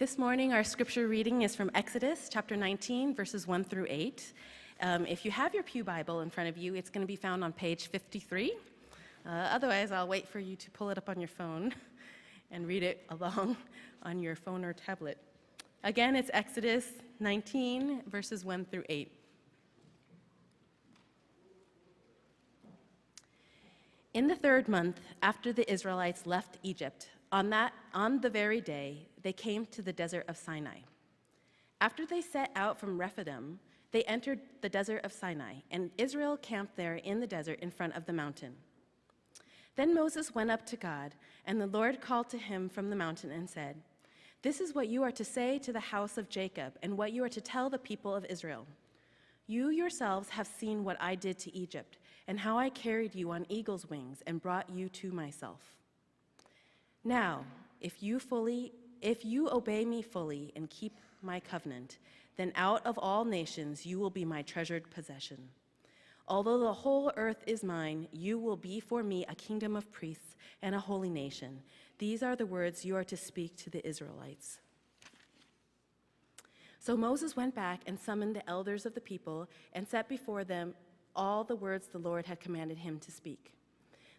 This morning, our scripture reading is from Exodus chapter 19, verses 1 through 8. If you have your Pew Bible in front of you, it's going to be found on page 53. Otherwise, I'll wait for you to pull it up on your phone and read it along on your phone or tablet. Again, it's Exodus 19, verses 1 through 8. In the third month after the Israelites left Egypt, on the very day, they came to the desert of Sinai. After they set out from Rephidim, they entered the desert of Sinai, and Israel camped there in the desert in front of the mountain. Then Moses went up to God, and the Lord called to him from the mountain and said, "This is what you are to say to the house of Jacob, and what you are to tell the people of Israel. You yourselves have seen what I did to Egypt, and how I carried you on eagle's wings and brought you to myself. Now, if you obey me fully and keep my covenant, then out of all nations you will be my treasured possession. Although the whole earth is mine, you will be for me a kingdom of priests and a holy nation. These are the words you are to speak to the Israelites." So Moses went back and summoned the elders of the people and set before them all the words the Lord had commanded him to speak.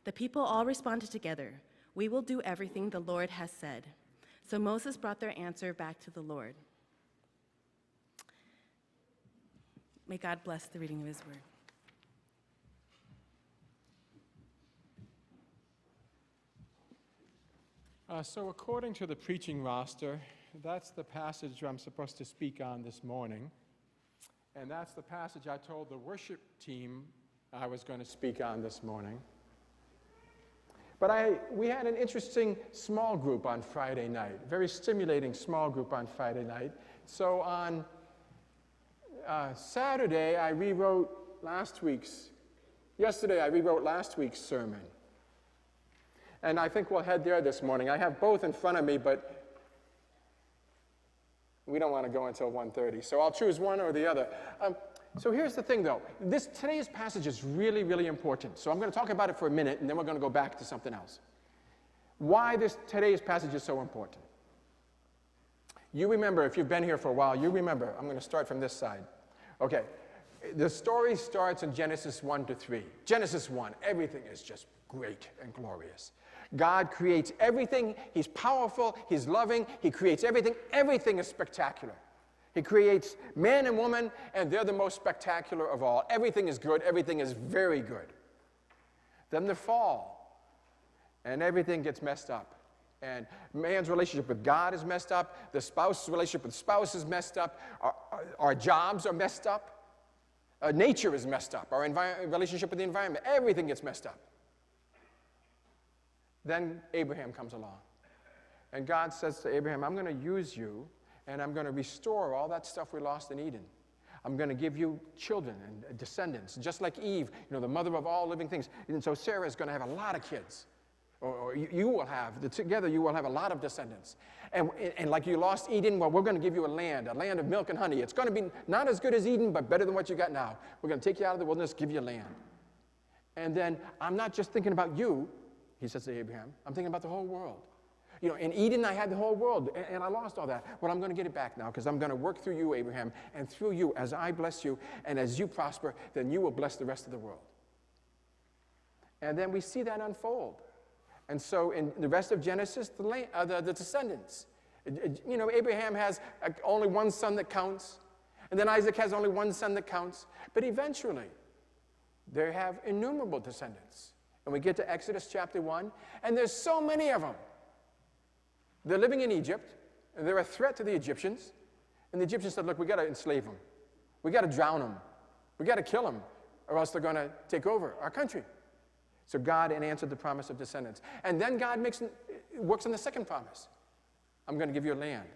The people all responded together, "We will do everything the Lord has said." So Moses brought their answer back to the Lord. May God bless the reading of his word. So according to the preaching roster, that's the passage I'm supposed to speak on this morning. And that's the passage I told the worship team I was going to speak on this morning. But we had an interesting small group on Friday night, very stimulating small group on Friday night. So on Saturday, yesterday I rewrote last week's sermon. And I think we'll head there this morning. I have both in front of me, but we don't want to go until 1:30, so I'll choose one or the other. So here's the thing, though. Today's passage is really, really important. So I'm going to talk about it for a minute, and then we're going to go back to something else. Why today's passage is so important. You remember, if you've been here for a while, you remember. I'm going to start from this side. Okay. The story starts in Genesis 1 to 3. Genesis 1, everything is just great and glorious. God creates everything. He's powerful. He's loving. He creates everything. Everything is spectacular. He creates man and woman, and they're the most spectacular of all. Everything is good. Everything is very good. Then the fall, and everything gets messed up. And man's relationship with God is messed up. The spouse's relationship with spouse is messed up. Our jobs are messed up. Nature is messed up. Our relationship with the environment, everything gets messed up. Then Abraham comes along. And God says to Abraham, "I'm going to use you, and I'm going to restore all that stuff we lost in Eden. I'm going to give you children and descendants, just like Eve, the mother of all living things. And so Sarah is going to have a lot of kids. Or you will have, together you will have a lot of descendants. And like you lost Eden, well, we're going to give you a land of milk and honey. It's going to be not as good as Eden, but better than what you got now. We're going to take you out of the wilderness, give you land." And then, I'm not just thinking about you, he says to Abraham, I'm thinking about the whole world. In Eden, I had the whole world, and I lost all that. Well, I'm going to get it back now, because I'm going to work through you, Abraham, and through you, as I bless you, and as you prosper, then you will bless the rest of the world. And then we see that unfold. And so in the rest of Genesis, the descendants. Abraham has only one son that counts, and then Isaac has only one son that counts. But eventually, they have innumerable descendants. And we get to Exodus chapter 1, and there's so many of them. They're living in Egypt, and they're a threat to the Egyptians. And the Egyptians said, "Look, we got to enslave them. We got to drown them. We got to kill them, or else they're going to take over our country." So God answered the promise of descendants. And then God works on the second promise. I'm going to give you a land.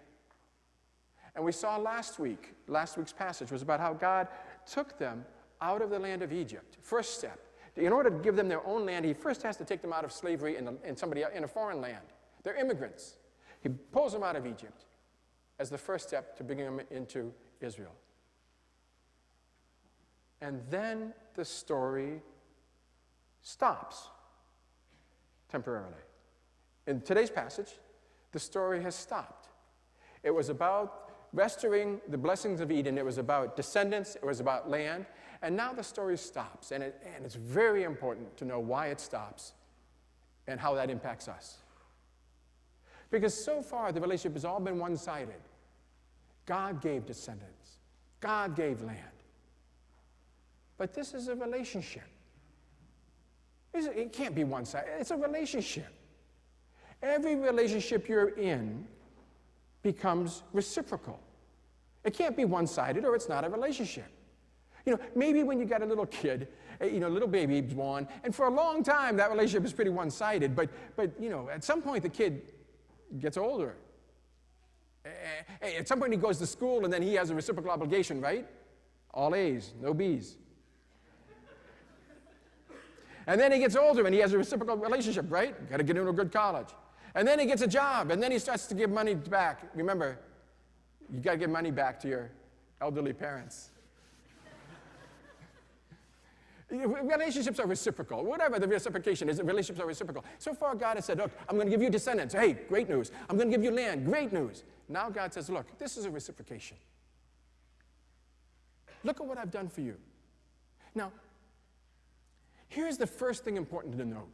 And we saw last week's passage was about how God took them out of the land of Egypt. First step. In order to give them their own land, he first has to take them out of slavery in a foreign land. They're immigrants. He pulls them out of Egypt as the first step to bringing them into Israel. And then the story stops temporarily. In today's passage, the story has stopped. It was about restoring the blessings of Eden. It was about descendants. It was about land. And now the story stops. And it's very important to know why it stops and how that impacts us. Because so far, the relationship has all been one-sided. God gave descendants. God gave land. But this is a relationship. It can't be one-sided. It's a relationship. Every relationship you're in becomes reciprocal. It can't be one-sided or it's not a relationship. You know, maybe when you got a little kid, little baby born, and for a long time that relationship is pretty one-sided, but at some point the kid gets older. At some point he goes to school and then he has a reciprocal obligation, right? All A's, no B's. And then he gets older and he has a reciprocal relationship, right? Got to get into a good college. And then he gets a job and then he starts to give money back. Remember, you got to give money back to your elderly parents. Relationships are reciprocal. Whatever the reciprocation is, relationships are reciprocal. So far, God has said, look, I'm going to give you descendants. Hey, great news. I'm going to give you land. Great news. Now God says, look, this is a reciprocation. Look at what I've done for you. Now, here's the first thing important to note.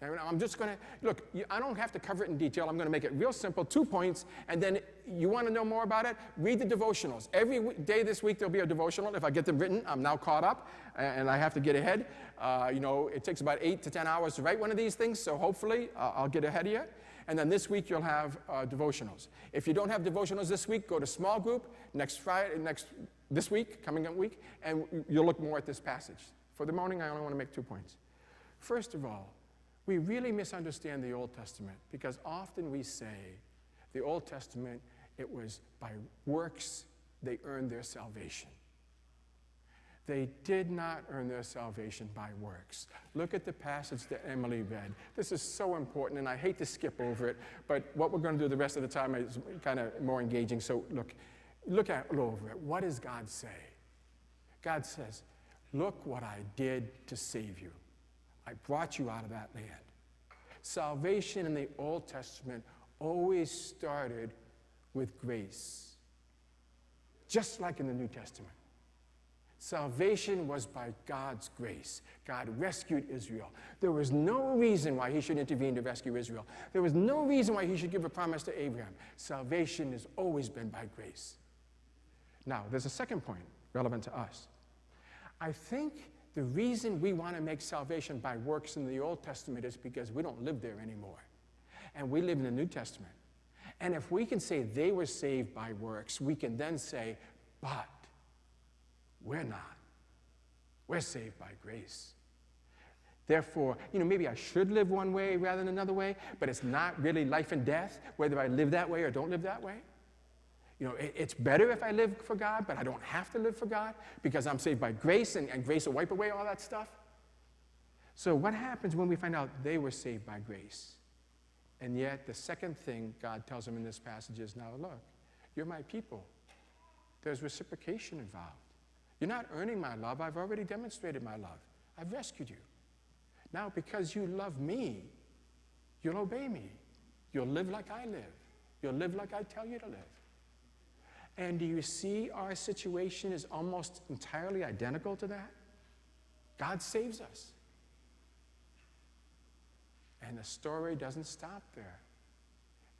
I'm just going to, look, I don't have to cover it in detail. I'm going to make it real simple, 2 points, and then you want to know more about it, read the devotionals. Every day this week there'll be a devotional. If I get them written, I'm now caught up, and I have to get ahead. It takes about 8 to 10 hours to write one of these things, so hopefully I'll get ahead of you. And then this week you'll have devotionals. If you don't have devotionals this week, go to small group this week, coming up week, and you'll look more at this passage. For the morning, I only want to make 2 points. First of all, we really misunderstand the Old Testament because often we say the Old Testament, it was by works they earned their salvation. They did not earn their salvation by works. Look at the passage that Emily read. This is so important, and I hate to skip over it, but what we're going to do the rest of the time is kind of more engaging. So look over it. What does God say? God says, look what I did to save you. I brought you out of that land. Salvation in the Old Testament always started with grace, just like in the New Testament. Salvation was by God's grace. God rescued Israel. There was no reason why he should intervene to rescue Israel. There was no reason why he should give a promise to Abraham. Salvation has always been by grace. Now, there's a second point relevant to us. I think the reason we want to make salvation by works in the Old Testament is because we don't live there anymore. And we live in the New Testament. And if we can say they were saved by works, we can then say, but we're not. We're saved by grace. Therefore, maybe I should live one way rather than another way, but it's not really life and death, whether I live that way or don't live that way. It's better if I live for God, but I don't have to live for God because I'm saved by grace, and grace will wipe away all that stuff. So what happens when we find out they were saved by grace? And yet the second thing God tells them in this passage is, now look, you're my people. There's reciprocation involved. You're not earning my love. I've already demonstrated my love. I've rescued you. Now, because you love me, you'll obey me. You'll live like I live. You'll live like I tell you to live. And do you see our situation is almost entirely identical to that? God saves us. And the story doesn't stop there.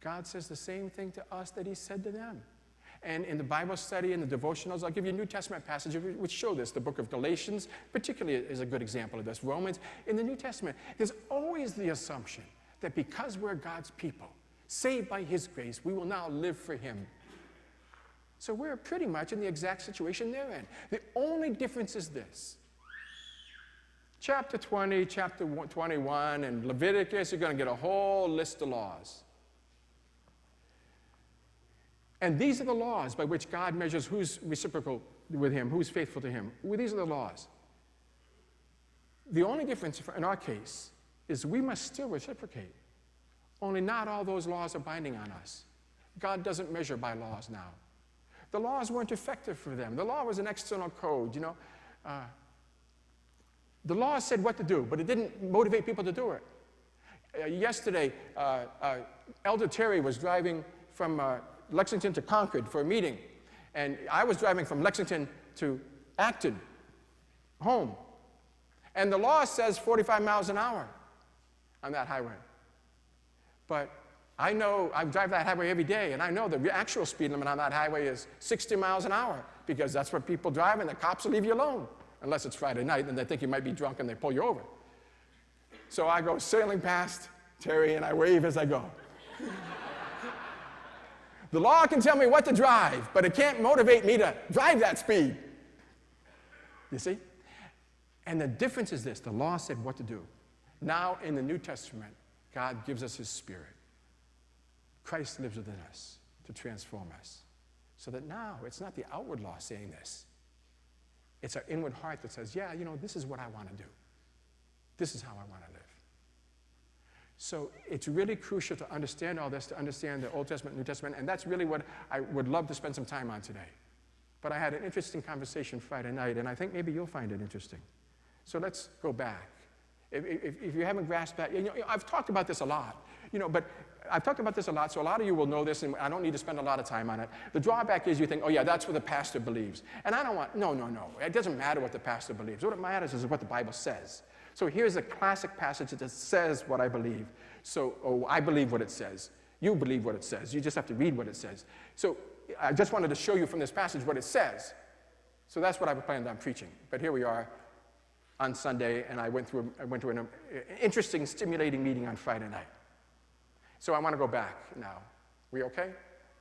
God says the same thing to us that he said to them. And in the Bible study and the devotionals, I'll give you a New Testament passage which show this. The book of Galatians, particularly, is a good example of this. Romans. In the New Testament, there's always the assumption that because we're God's people, saved by his grace, we will now live for him. So we're pretty much in the exact situation they're in. The only difference is this. Chapter 20, chapter 21, and Leviticus, you're going to get a whole list of laws. And these are the laws by which God measures who's reciprocal with him, who's faithful to him. Well, these are the laws. The only difference in our case is we must still reciprocate. Only not all those laws are binding on us. God doesn't measure by laws now. The laws weren't effective for them. The law was an external code, The law said what to do, but it didn't motivate people to do it. Yesterday, Elder Terry was driving from Lexington to Concord for a meeting. And I was driving from Lexington to Acton, home. And the law says 45 miles an hour on that highway. But I know, I drive that highway every day, and I know the actual speed limit on that highway is 60 miles an hour, because that's what people drive, and the cops will leave you alone, unless it's Friday night, and they think you might be drunk, and they pull you over. So I go sailing past Terry, and I wave as I go. The law can tell me what to drive, but it can't motivate me to drive that speed. You see? And the difference is this: the law said what to do. Now, in the New Testament, God gives us his Spirit. Christ lives within us to transform us. So that now, it's not the outward law saying this. It's our inward heart that says, yeah, you know, this is what I want to do. This is how I want to live. So it's really crucial to understand all this, to understand the Old Testament, New Testament, and that's really what I would love to spend some time on today. But I had an interesting conversation Friday night, and I think maybe you'll find it interesting. So let's go back. If you haven't grasped that, you know, I've talked about this a lot, you know, but I've talked about this a lot, so a lot of you will know this, and I don't need to spend a lot of time on it. The drawback is you think, oh yeah, that's what the pastor believes. And I don't want, no. It doesn't matter what the pastor believes. What matters is what the Bible says. So here's a classic passage that says what I believe. So, I believe what it says. You believe what it says. You just have to read what it says. So I just wanted to show you from this passage what it says. So that's what I planned on preaching. But here we are on Sunday, and I went to an interesting, stimulating meeting on Friday night. So I want to go back now. We okay?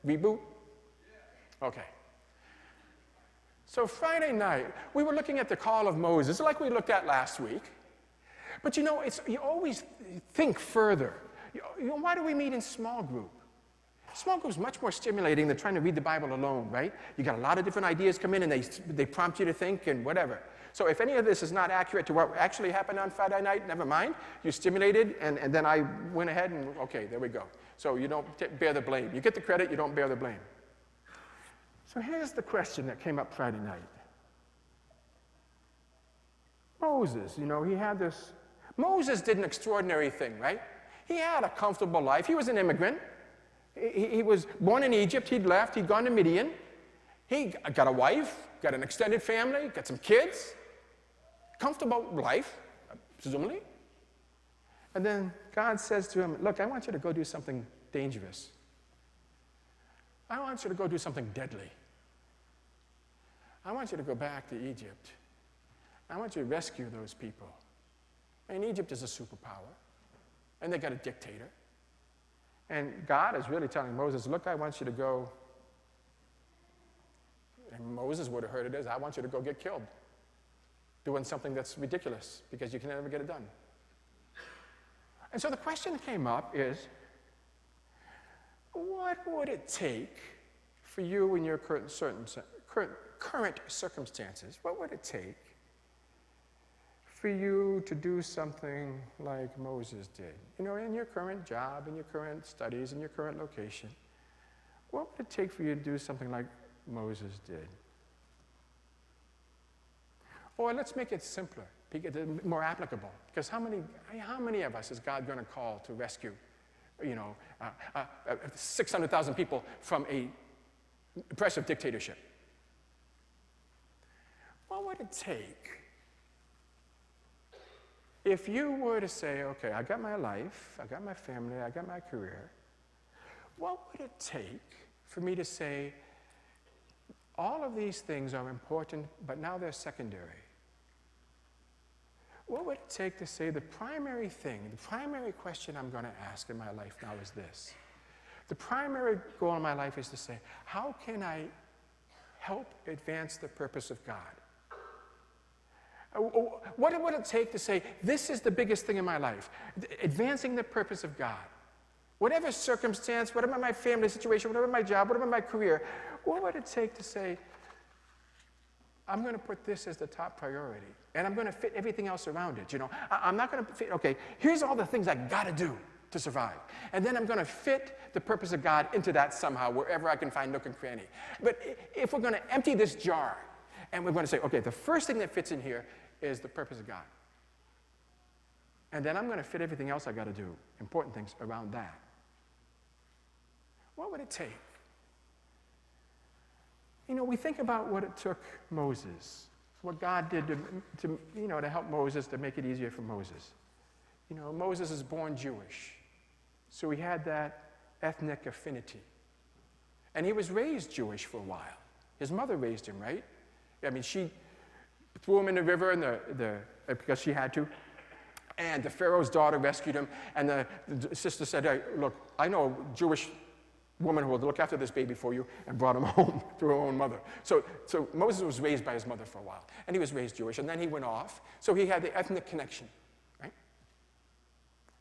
Reboot? Okay. So Friday night, we were looking at the call of Moses, like we looked at last week. But you know, you always think further. You know, why do we meet in small group? Small group is much more stimulating than trying to read the Bible alone, right? You got a lot of different ideas come in, and they prompt you to think and whatever. So if any of this is not accurate to what actually happened on Friday night, never mind. You stimulated, and then I went ahead and, okay, there we go. So you don't bear the blame. You get the credit, you don't bear the blame. So here's the question that came up Friday night. Moses, you know, Moses did an extraordinary thing, right? He had a comfortable life. He was an immigrant. He was born in Egypt. He'd left. He'd gone to Midian. He got a wife, got an extended family, got some kids. Comfortable life, presumably. And then God says to him, look, I want you to go do something dangerous. I want you to go do something deadly. I want you to go back to Egypt. I want you to rescue those people. And Egypt is a superpower. And they got a dictator. And God is really telling Moses, look, I want you to go. And Moses would have heard it as, I want you to go get killed. Doing something that's ridiculous because you can never get it done. And so the question that came up is, what would it take for you in your current circumstances? What would it take for you to do something like Moses did? You know, in your current job, in your current studies, in your current location, what would it take for you to do something like Moses did? Or let's make it simpler, more applicable. Because how many of us is God going to call to rescue, you know, 600,000 people from a oppressive dictatorship? What would it take if you were to say, okay, I got my life, I got my family, I got my career, what would it take for me to say, all of these things are important, but now they're secondary? What would it take to say the primary thing, the primary question I'm going to ask in my life now is this? The primary goal in my life is to say, how can I help advance the purpose of God? What would it take to say, this is the biggest thing in my life, advancing the purpose of God? Whatever circumstance, whatever my family situation, whatever my job, whatever my career, what would it take to say, I'm going to put this as the top priority, and I'm going to fit everything else around it, you know? I'm not going to fit, okay, here's all the things I got to do to survive, and then I'm going to fit the purpose of God into that somehow, wherever I can find nook and cranny. But if we're going to empty this jar, and we're going to say, okay, the first thing that fits in here is the purpose of God. And then I'm going to fit everything else I got to do, important things, around that. What would it take? We think about what it took Moses, what God did to help Moses, to make it easier for Moses. Moses is born Jewish, so he had that ethnic affinity. And he was raised Jewish for a while. His mother raised him, right? I mean, she threw him in the river because she had to. And the Pharaoh's daughter rescued him. And the sister said, hey, look, I know a Jewish woman who will look after this baby for you, and brought him home to her own mother. So Moses was raised by his mother for a while. And he was raised Jewish. And then he went off. So he had the ethnic connection, right?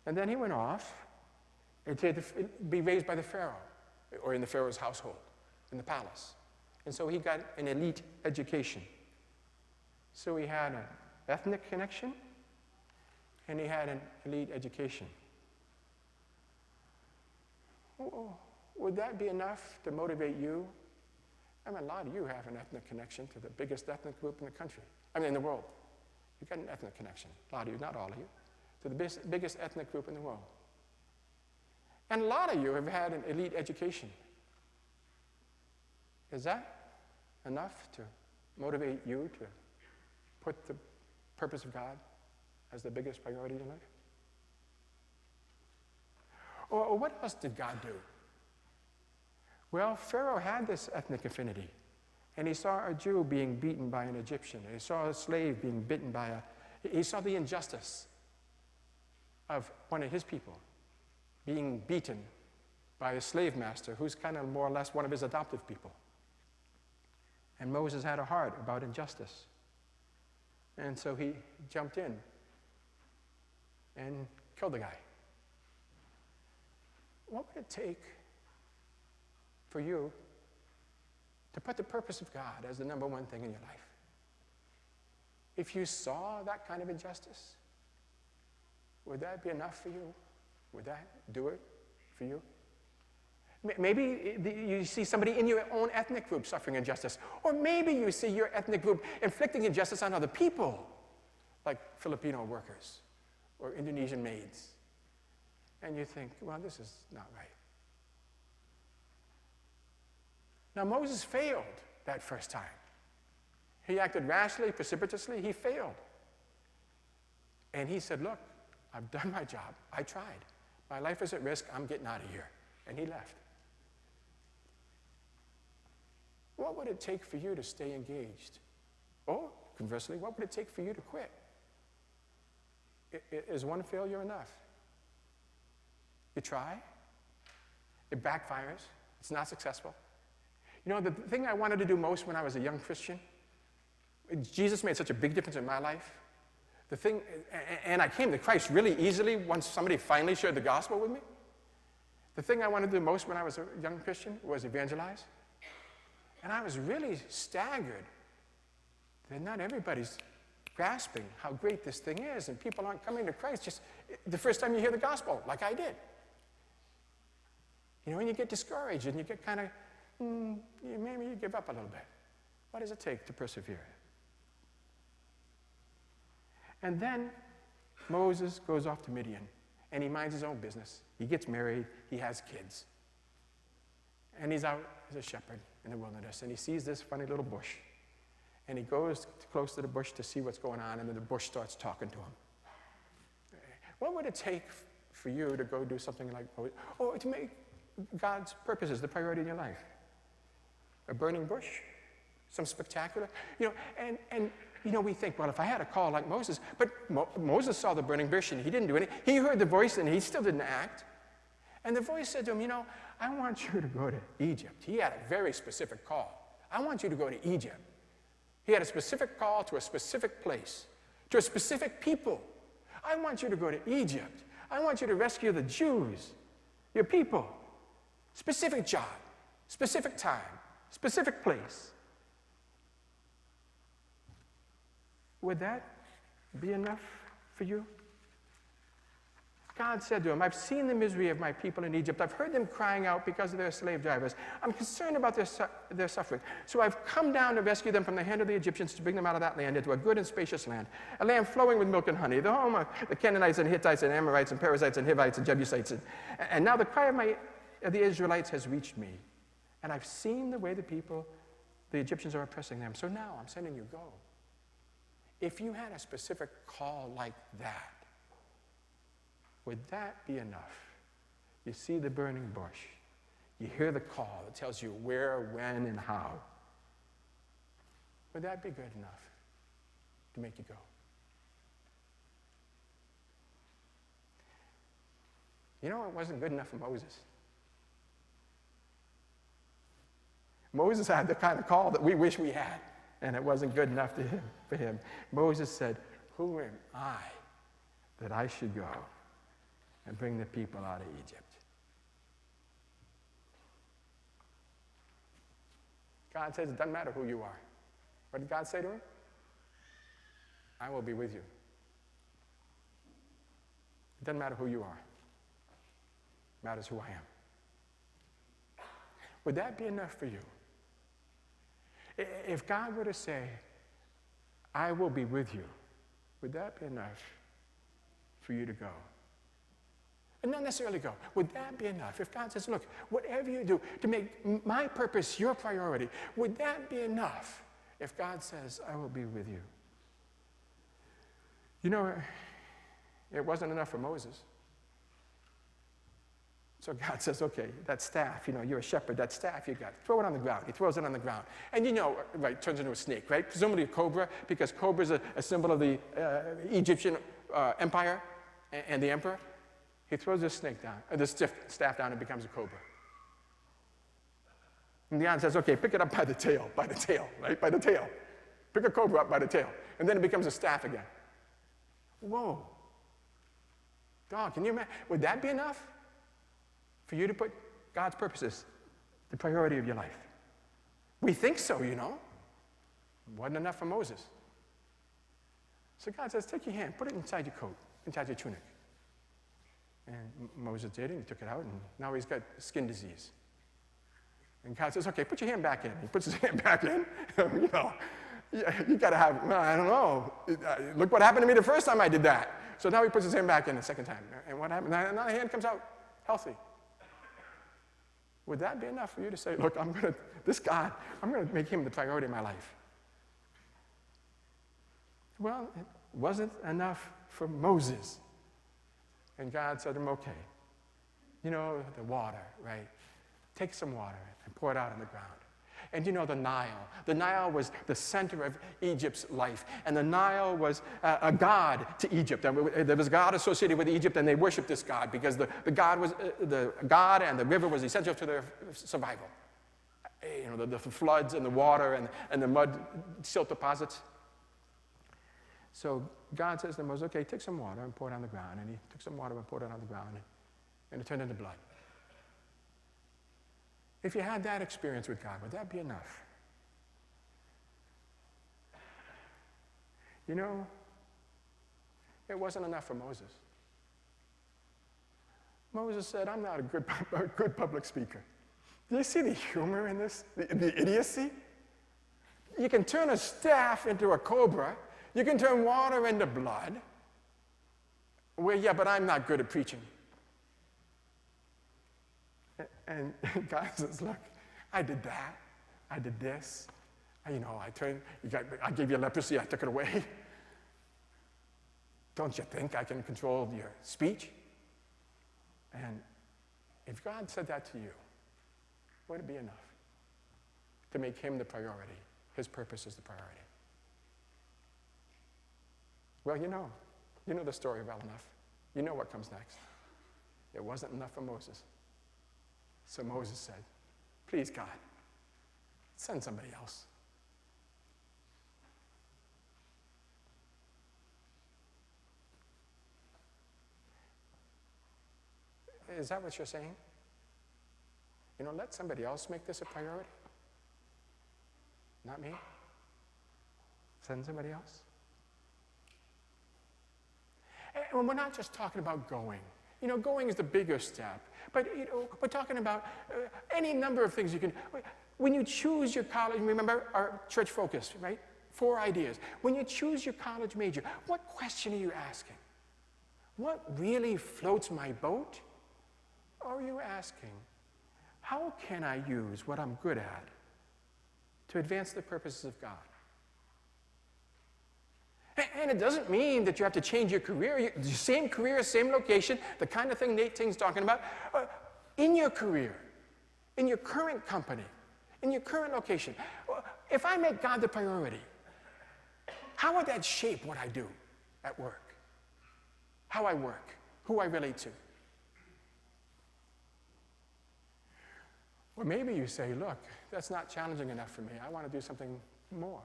And then he went off and to be raised by the Pharaoh, or in the Pharaoh's household, in the palace. And so he got an elite education. So he had an ethnic connection, and he had an elite education. Would that be enough to motivate you? I mean, a lot of you have an ethnic connection to the biggest ethnic group in the country. In the world. You've got an ethnic connection. A lot of you, not all of you, to the biggest ethnic group in the world. And a lot of you have had an elite education. Is that enough to motivate you to put the purpose of God as the biggest priority in life? Or what else did God do? Well, Pharaoh had this ethnic affinity, and he saw a Jew being beaten by an Egyptian, and he saw a slave being bitten by he saw the injustice of one of his people being beaten by a slave master who's kind of more or less one of his adoptive people. And Moses had a heart about injustice. And so he jumped in and killed the guy. What would it take for you to put the purpose of God as the number one thing in your life? If you saw that kind of injustice, would that be enough for you? Would that do it for you? Maybe you see somebody in your own ethnic group suffering injustice, or maybe you see your ethnic group inflicting injustice on other people, like Filipino workers or Indonesian maids. And you think, well, this is not right. Now, Moses failed that first time. He acted rashly, precipitously. He failed. And he said, look, I've done my job. I tried. My life is at risk. I'm getting out of here. And he left. What would it take for you to stay engaged? Or, conversely, what would it take for you to quit? Is one failure enough? You try. It backfires. It's not successful. The thing I wanted to do most when I was a young Christian, Jesus made such a big difference in my life. And I came to Christ really easily once somebody finally shared the gospel with me. The thing I wanted to do most when I was a young Christian was evangelize. And I was really staggered that not everybody's grasping how great this thing is, and people aren't coming to Christ just the first time you hear the gospel, like I did. And you get discouraged, and you get kind of, maybe you give up a little bit. What does it take to persevere? And then Moses goes off to Midian, and he minds his own business. He gets married, he has kids. And he's out as a shepherd in the wilderness, and he sees this funny little bush. And he goes close to the bush to see what's going on, and then the bush starts talking to him. What would it take for you to go do something like Moses, or to make God's purposes the priority in your life? A burning bush? Some spectacular? We think, well, if I had a call like Moses, but Moses saw the burning bush and he didn't do anything. He heard the voice and he still didn't act. And the voice said to him, I want you to go to Egypt. He had a very specific call. I want you to go to Egypt. He had a specific call to a specific place, to a specific people. I want you to go to Egypt. I want you to rescue the Jews, your people. Specific job, specific time, specific place. Would that be enough for you? God said to him, I've seen the misery of my people in Egypt. I've heard them crying out because of their slave drivers. I'm concerned about their suffering. So I've come down to rescue them from the hand of the Egyptians, to bring them out of that land into a good and spacious land, a land flowing with milk and honey, the home of the Canaanites and Hittites and Amorites and Perizzites and Hivites and Jebusites. And now the cry of the Israelites has reached me. And I've seen the way the people The Egyptians are oppressing them. So now I'm sending you, go. If you had a specific call like that, would that be enough? You see the burning bush. You hear the call that tells you where, when, and how. Would that be good enough to make you go? You know, it wasn't good enough for Moses. Moses had the kind of call that we wish we had, and it wasn't good enough for him. Moses said, who am I that I should go and bring the people out of Egypt? God says, it doesn't matter who you are. What did God say to him? I will be with you. It doesn't matter who you are. It matters who I am. Would that be enough for you? If God were to say, I will be with you, would that be enough for you to go? And not necessarily go. Would that be enough? If God says, look, whatever you do to make my purpose your priority, would that be enough? If God says, I will be with you. You know, it wasn't enough for Moses. So God says, okay, that staff, you know, you're a shepherd, that staff you got, throw it on the ground. He throws it on the ground. And you know, right, turns into a snake, right? Presumably a cobra, because cobra is a symbol of the Egyptian empire and the emperor. He throws this snake down, this staff down, and becomes a cobra. And God says, okay, pick it up by the tail, right? By the tail. Pick a cobra up by the tail. And then it becomes a staff again. Whoa. God, can you imagine? Would that be enough for you to put God's purposes the priority of your life? We think so, you know. Wasn't enough for Moses. So God says, take your hand, put it inside your coat, inside your tunic. And Moses did, and he took it out, and now he's got skin disease. And God says, okay, put your hand back in. He puts his hand back in. You know, you got to have, well, I don't know. Look what happened to me the first time I did that. So now he puts his hand back in the second time. And what happened? Now the hand comes out healthy. Would that be enough for you to say, look, I'm going to make him the priority of my life? Well, it wasn't enough for Moses. And God said to him, okay, you know, the water, right? Take some water and pour it out on the ground. And you know the Nile. The Nile was the center of Egypt's life. And the Nile was a god to Egypt. There was a god associated with Egypt, and they worshiped this god because the god and the river was essential to their survival. You know, the floods and the water and the mud silt deposits. So God says to Moses, okay, take some water and pour it on the ground. And he took some water and poured it on the ground, and it turned into blood. If you had that experience with God, would that be enough? You know, it wasn't enough for Moses. Moses said, I'm not a good public speaker. Do you see the humor in this, the idiocy? You can turn a staff into a cobra. You can turn water into blood. Well, yeah, but I'm not good at preaching. And God says, look, I did that. I did this. I gave you leprosy, I took it away. Don't you think I can control your speech? And if God said that to you, would it be enough to make him the priority? His purpose is the priority. Well, you know the story well enough. You know what comes next. It wasn't enough for Moses. So Moses said, please, God, send somebody else. Is that what you're saying? You know, let somebody else make this a priority. Not me. Send somebody else. And we're not just talking about going. You know, going is the bigger step. But, you know, we're talking about any number of things you can. When you choose your college, remember our church focus, right? 4 ideas. When you choose your college major, what question are you asking? What really floats my boat? Or are you asking, how can I use what I'm good at to advance the purposes of God. And it doesn't mean that you have to change your career. The same career, same location, the kind of thing Nate Ting's talking about. In your career, in your current company, in your current location, if I make God the priority, how would that shape what I do at work? How I work, who I relate to? Or maybe you say, look, that's not challenging enough for me. I want to do something more.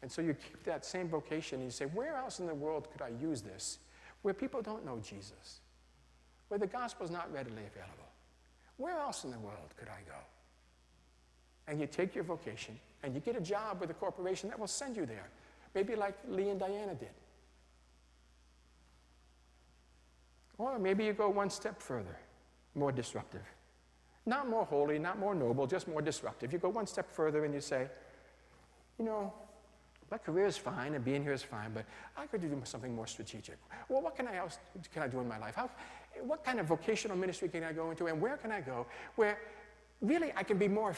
And so you keep that same vocation and you say, where else in the world could I use this where people don't know Jesus, where the gospel is not readily available? Where else in the world could I go? And you take your vocation and you get a job with a corporation that will send you there, maybe like Lee and Diana did. Or maybe you go one step further, more disruptive. Not more holy, not more noble, just more disruptive. You go one step further and you say, you know, my career is fine and being here is fine, but I could do something more strategic. Well, what can I do in my life? What kind of vocational ministry can I go into, and where can I go where really I can be more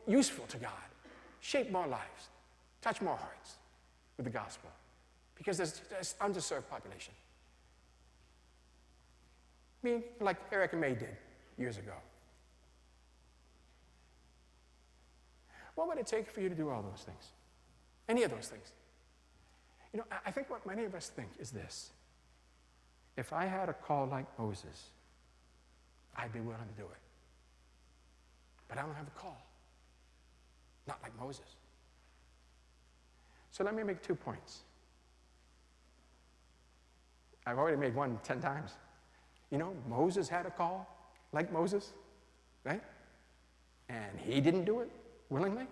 useful to God, shape more lives, touch more hearts with the gospel? Because there's underserved population. I mean, like Eric and May did years ago. What would it take for you to do all those things? Any of those things? You know, I think what many of us think is this. If I had a call like Moses, I'd be willing to do it. But I don't have a call. Not like Moses. So let me make 2 points. I've already made one 10 times. You know, Moses had a call like Moses, right? And he didn't do it willingly.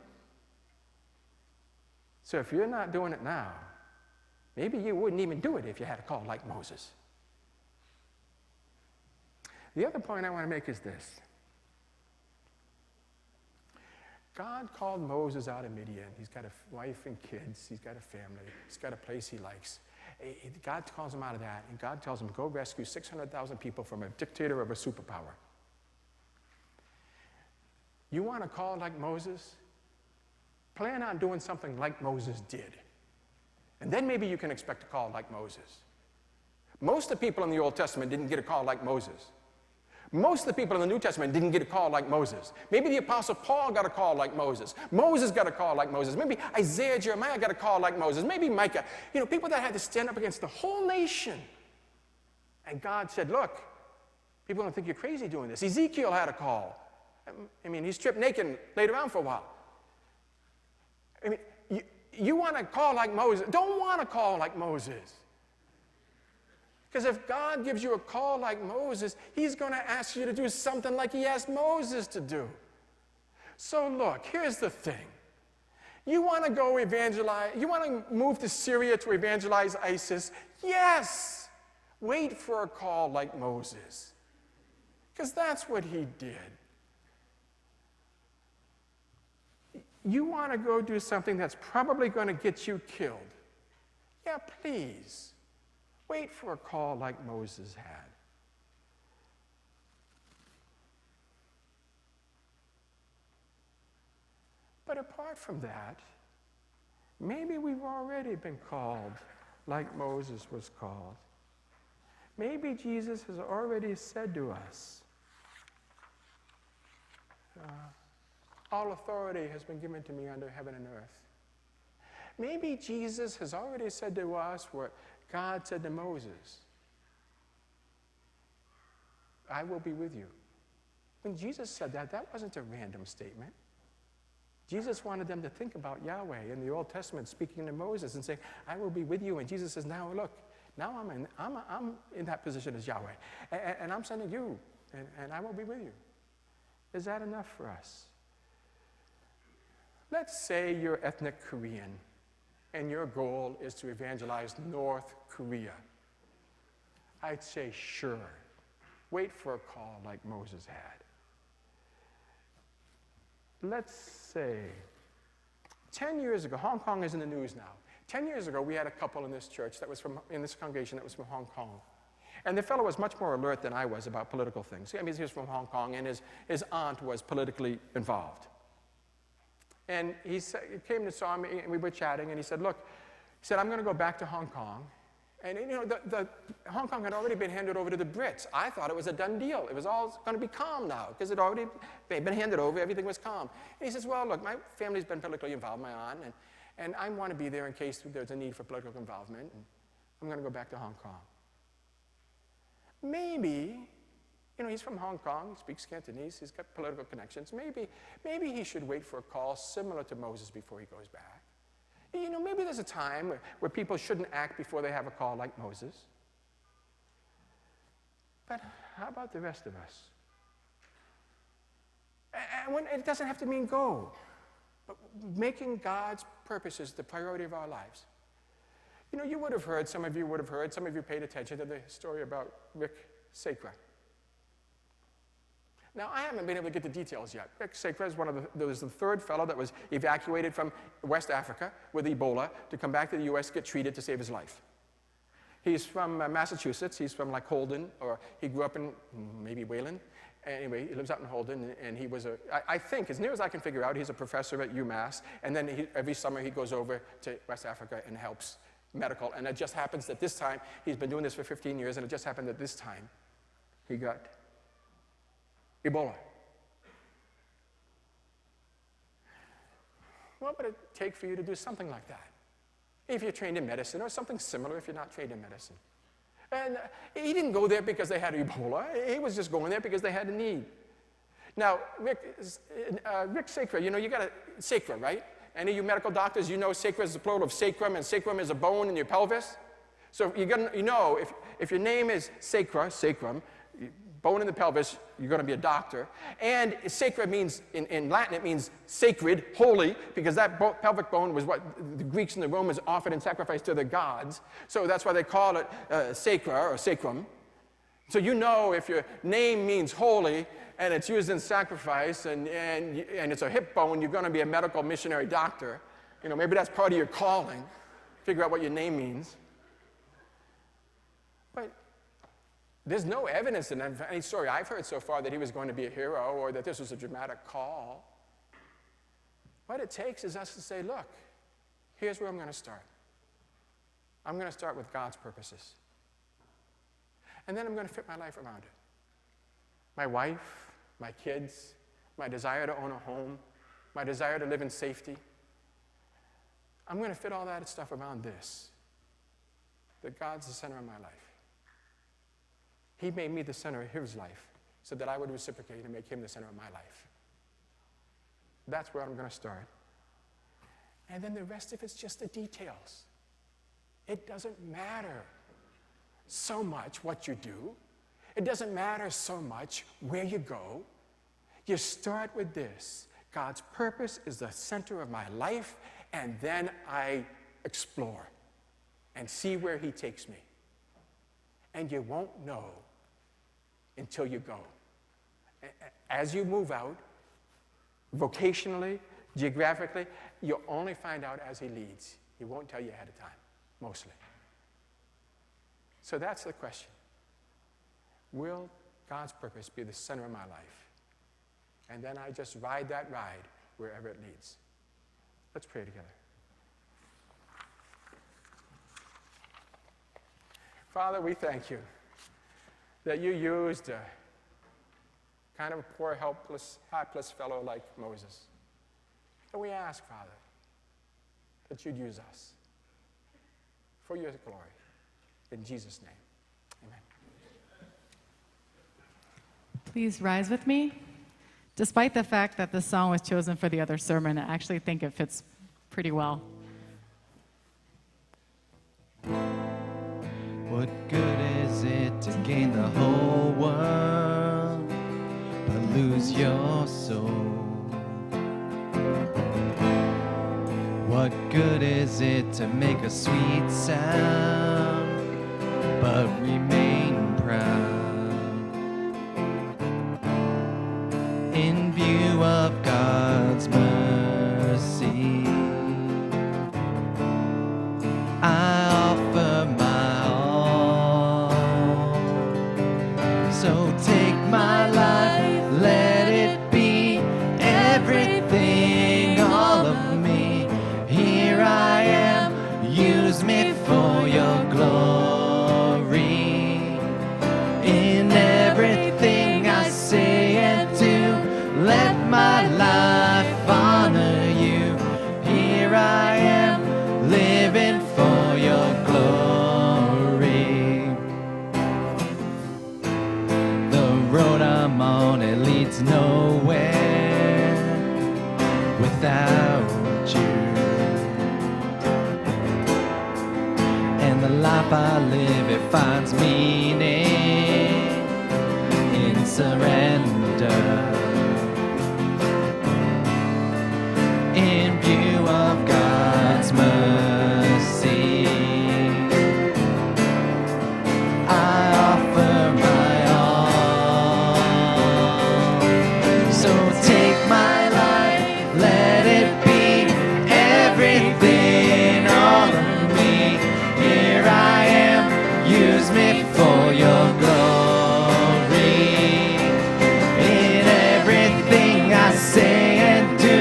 So if you're not doing it now, maybe you wouldn't even do it if you had a call like Moses. The other point I want to make is this. God called Moses out of Midian. He's got a wife and kids. He's got a family. He's got a place he likes. God calls him out of that, and God tells him, go rescue 600,000 people from a dictator of a superpower. You want a call like Moses? Plan on doing something like Moses did. And then maybe you can expect a call like Moses. Most of the people in the Old Testament didn't get a call like Moses. Most of the people in the New Testament didn't get a call like Moses. Maybe the Apostle Paul got a call like Moses. Moses got a call like Moses. Maybe Isaiah, Jeremiah got a call like Moses. Maybe Micah. You know, people that had to stand up against the whole nation. And God said, look, people don't think you're crazy doing this. Ezekiel had a call. I mean, he stripped naked and laid around for a while. I mean, you want a call like Moses. Don't want a call like Moses. Because if God gives you a call like Moses, he's going to ask you to do something like he asked Moses to do. So look, here's the thing. You want to go evangelize, you want to move to Syria to evangelize ISIS? Yes. Wait for a call like Moses. Because that's what he did. You want to go do something that's probably going to get you killed? Yeah, please. Wait for a call like Moses had. But apart from that, maybe we've already been called like Moses was called. Maybe Jesus has already said to us, all authority has been given to me under heaven and earth. Maybe Jesus has already said to us what God said to Moses, I will be with you. When Jesus said that, that wasn't a random statement. Jesus wanted them to think about Yahweh in the Old Testament speaking to Moses and saying, I will be with you. And Jesus says, now look, now I'm in that position as Yahweh. And I'm sending you, and I will be with you. Is that enough for us? Let's say you're ethnic Korean, and your goal is to evangelize North Korea. I'd say, sure. Wait for a call like Moses had. Let's say, 10 years ago, Hong Kong is in the news now. 10 years ago, we had a couple in this church in this congregation that was from Hong Kong. And the fellow was much more alert than I was about political things. I mean, he was from Hong Kong, and his aunt was politically involved. And he came and saw me, and we were chatting, and he said, look, he said, I'm going to go back to Hong Kong. And the Hong Kong had already been handed over to the Brits. I thought it was a done deal. It was all going to be calm now, because they'd been handed over, everything was calm. And he says, well, look, my family's been politically involved, my aunt, and I want to be there in case there's a need for political involvement, and I'm going to go back to Hong Kong. Maybe, he's from Hong Kong, he speaks Cantonese, he's got political connections. Maybe he should wait for a call similar to Moses before he goes back. Maybe there's a time where people shouldn't act before they have a call like Moses. But how about the rest of us? And it doesn't have to mean go, but making God's purposes the priority of our lives. You would have heard, some of you paid attention to the story about Rick Sacra. Now, I haven't been able to get the details yet. Rick Sacra is was the third fellow that was evacuated from West Africa with Ebola to come back to the U.S., get treated to save his life. He's from Massachusetts. He's from like Holden, or he grew up in maybe Wayland. Anyway, he lives out in Holden, and he was I think, as near as I can figure out, he's a professor at UMass, and then every summer he goes over to West Africa and helps medical. And it just happens that this time, he's been doing this for 15 years, and it just happened that this time he got Ebola. What would it take for you to do something like that? If you're trained in medicine, or something similar if you're not trained in medicine. And he didn't go there because they had Ebola. He was just going there because they had a need. Now, Rick Sacra, you got a sacra, right? Any of you medical doctors, sacra is the plural of sacrum, and sacrum is a bone in your pelvis. So if your name is sacrum, bone in the pelvis, you're going to be a doctor. And sacra means, in Latin, it means sacred, holy, because that pelvic bone was what the Greeks and the Romans offered in sacrifice to the gods. So that's why they call it sacra or sacrum. So if your name means holy and it's used in sacrifice and it's a hip bone, you're going to be a medical missionary doctor. Maybe that's part of your calling. Figure out what your name means. But there's no evidence in any story I've heard so far that he was going to be a hero or that this was a dramatic call. What it takes is us to say, look, here's where I'm going to start. I'm going to start with God's purposes. And then I'm going to fit my life around it. My wife, my kids, my desire to own a home, my desire to live in safety. I'm going to fit all that stuff around this, that God's the center of my life. He made me the center of his life so that I would reciprocate and make him the center of my life. That's where I'm going to start. And then the rest of it's just the details. It doesn't matter so much what you do. It doesn't matter so much where you go. You start with this. God's purpose is the center of my life, and then I explore and see where he takes me. And you won't know until you go. As you move out, vocationally, geographically, you'll only find out as he leads. He won't tell you ahead of time, mostly. So that's the question. Will God's purpose be the center of my life? And then I just ride that ride wherever it leads. Let's pray together. Father, we thank you that you used a kind of a poor, helpless, hapless fellow like Moses. And we ask, Father, that you'd use us for your glory. In Jesus' name, amen. Please rise with me. Despite the fact that the song was chosen for the other sermon, I actually think it fits pretty well. What good is it to gain the whole world but lose your soul? What good is it to make a sweet sound but remain proud? In view of God's mercy, I offer my all. So take my life, let it be everything, all without you. And the life I live, it finds meaning in surrender. In view of God's mercy, I offer my all. So take my life, let it be everything, all of me. Here I am, use me for your glory. In everything I say and do,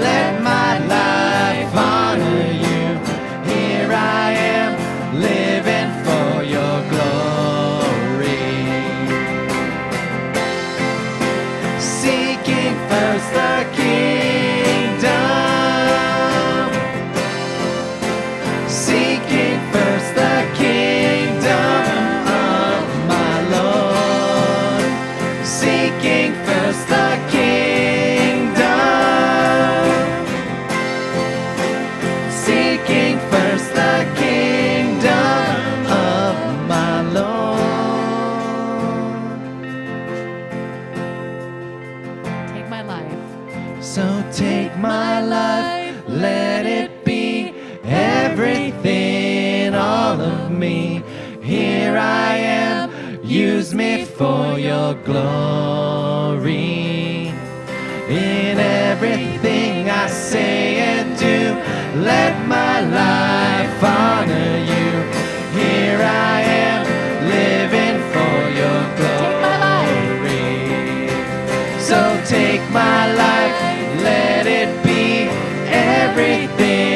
let my life honor you. Here I am, living for your glory. Seeking first the kingdom. Seeking first the kingdom of my Lord. Seeking first the kingdom. Seeking first the kingdom of my Lord. Take my life. So take my life, let it be everything, all of me. Here I am, use me for your glory. In everything I say and do, let my life honor you. Here I am, living for your glory. So take my life, let it be everything,